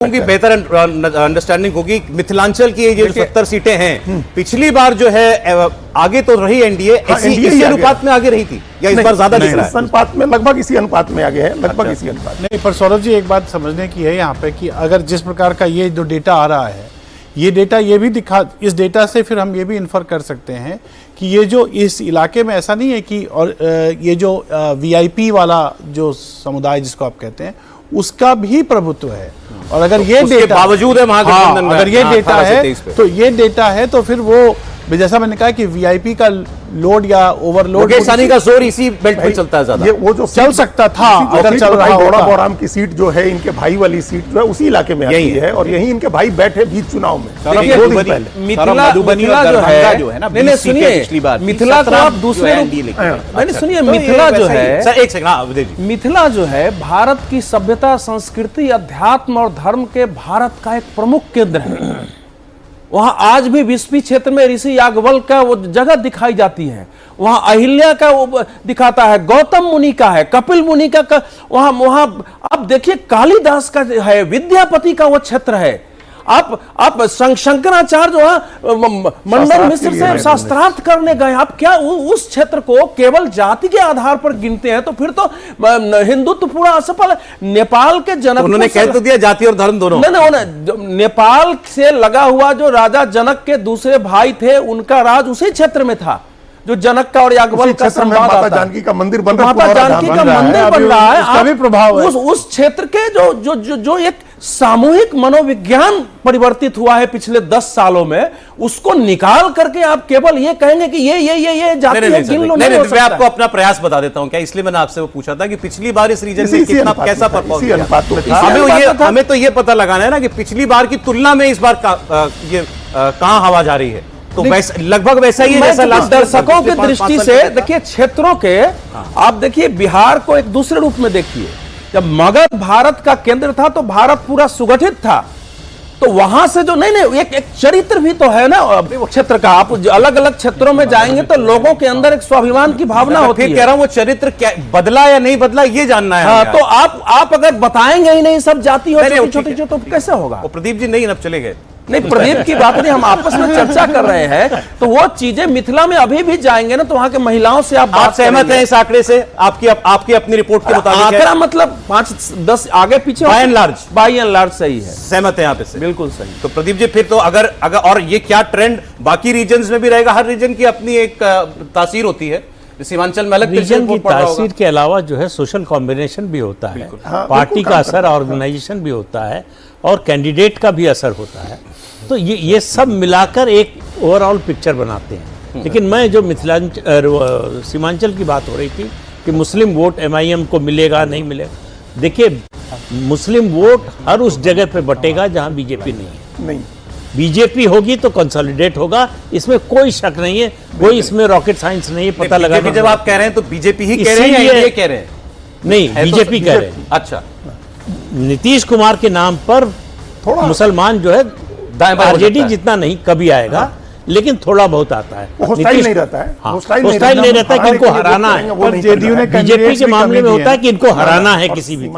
की बेहतर अंडरस्टैंडिंग होगी। मिथिलांचल की ये 70 सीटें हैं, पिछली बार जो है आगे तो रही एनडीए, इसी अनुपात में आगे रही थी या इस बार ज्यादा दिख रहा है? अनुपात में लगभग इसी अनुपात में आगे है, लगभग इसी अनुपात। नहीं, पर सौरभ जी एक बात समझने की है यहाँ पे कि अगर जिस प्रकार का ये जो डेटा आ रहा है, ये डेटा ये भी दिखा, इस डेटा से फिर हम ये भी इन्फर कर सकते हैं कि ये जो इस इलाके में ऐसा नहीं है कि और ये जो वीआईपी वाला जो समुदाय जिसको आप कहते हैं उसका भी प्रभुत्व है। और अगर ये डेटा बावजूद है महागठबंधन में, अगर ये डेटा है तो ये डेटा है तो फिर वो जैसा मैंने कहा कि वीआईपी का लोड या ओवरलोड, मुकेश सहनी का जोर इसी बेल्ट पे चलता है ज्यादा। ये वो जो चल सकता था अगर चल रहा होता। बोराम की सीट जो है, इनके भाई वाली सीट जो है उसी इलाके में आती है और यहीं इनके भाई बैठे बीच चुनाव में। मिथिला जो है ना, नहीं सुनिए, मिथिला को आप दूसरे नहीं सुनिए, मिथिला जो है, एक सेकंड, मिथिला जो है भारत की सभ्यता, संस्कृति, अध्यात्म और धर्म के भारत का एक प्रमुख केंद्र है। वहां आज भी विस्पी क्षेत्र में ऋषि याज्ञवल्क्य का वो जगह दिखाई जाती है, वहां अहिल्या का वो दिखाता है, गौतम मुनि का है, कपिल मुनि का वहां आप देखिए कालिदास का है, विद्यापति का वो क्षेत्र है। आप शंकराचार्य जो है मंडन मिश्र से शास्त्रार्थ करने गए, आप क्या उस क्षेत्र को केवल जाति के आधार पर गिनते हैं? तो फिर तो हिंदुत्व पूरा असफल है। नेपाल के जनक, उन्होंने कह तो दिया जाति और धर्म दोनों। नहीं, नेपाल से लगा हुआ जो राजा जनक के दूसरे भाई थे, उनका राज उसी क्षेत्र में था जो जनक का और याज्ञवल्क्य का संवाद आता है। माता जानकी का मंदिर बन रहा है, माता जानकी का मंदिर बन रहा है, उसका भी प्रभाव है। उस क्षेत्र के जो एक सामूहिक मनोविज्ञान परिवर्तित हुआ है पिछले 10 सालों में, उसको निकाल करके आप केवल ये कहेंगे कि ये जाति है, गिन लो। नहीं, मैं आपको अपना प्रयास बता देता हूं क्या, इसलिए मैंने आपसे वो पूछा था कि पिछली बार इस रीजन में कितना कैसा परफॉर्म किया। हमें तो ये पता लगाना है ना कि पिछली बार की तुलना में इस बार कहां हवा जा रही है, तो लगभग वैसा ही है जैसा दर्शकों की दृष्टि से देखिए क्षेत्रों के, आप देखिए बिहार को एक दूसरे रूप में देखिए। जब मगध भारत का केंद्र था तो भारत पूरा सुगठित था, तो वहां से जो नहीं एक चरित्र भी तो है ना क्षेत्र का। आप अलग अलग क्षेत्रों में जाएंगे तो लोगों के अंदर एक स्वाभिमान की भावना होती है। कह रहा हूं वो चरित्र क्या बदला या नहीं बदला ये जानना है। हाँ, तो आप अगर बताएंगे ही नहीं सब जाति हो छोटी छोटी, तो कैसे होगा? प्रदीप जी नहीं, अब चले गए। नहीं, प्रदीप की बात नहीं, हम आपस में चर्चा कर रहे हैं। तो वो चीजें मिथिला में अभी भी जाएंगे ना तो वहां के महिलाओं से आप सहमत हैं इस आंकड़े से? आपकी अपनी रिपोर्ट के मुताबिक आंकड़ा मतलब 5-10 आगे पीछे बाय एंड लार्ज सही है, सहमत है यहाँ पे से? बिल्कुल सही। तो प्रदीप जी फिर तो अगर और ये क्या ट्रेंड बाकी रीजन्स में भी रहेगा? हर रीजन की अपनी एक तासीर होती है, सीमांचल में अलग रीजन की तासीर के अलावा जो है सोशल कॉम्बिनेशन भी होता है, पार्टी का असर, ऑर्गेनाइजेशन भी होता है और कैंडिडेट का भी असर होता है। तो ये सब मिलाकर एक ओवरऑल पिक्चर बनाते हैं। लेकिन मैं जो मिथिलांचल सीमांचल की बात हो रही थी कि मुस्लिम वोट एमआईएम को मिलेगा नहीं मिलेगा, देखिए मुस्लिम वोट हर उस जगह पे बटेगा जहां बीजेपी नहीं है। बीजेपी होगी तो कंसोलिडेट होगा, इसमें कोई शक नहीं है, कोई इसमें रॉकेट साइंस नहीं है। पता लगा जब आप कह रहे हैं तो बीजेपी ही कह रहे हैं या ये कह रहे हैं? नहीं, बीजेपी कह रहे हैं। अच्छा, नीतीश कुमार के नाम पर थोड़ा मुसलमान जो है आरजेडी जितना नहीं कभी आएगा, लेकिन थोड़ा बहुत आता है। हॉस्टाइल नहीं रहता है, हॉस्टाइल नहीं रहता है कि इनको हराना है। जेडीयू ने बीजेपी के मामले में होता है कि इनको हराना है किसी भी।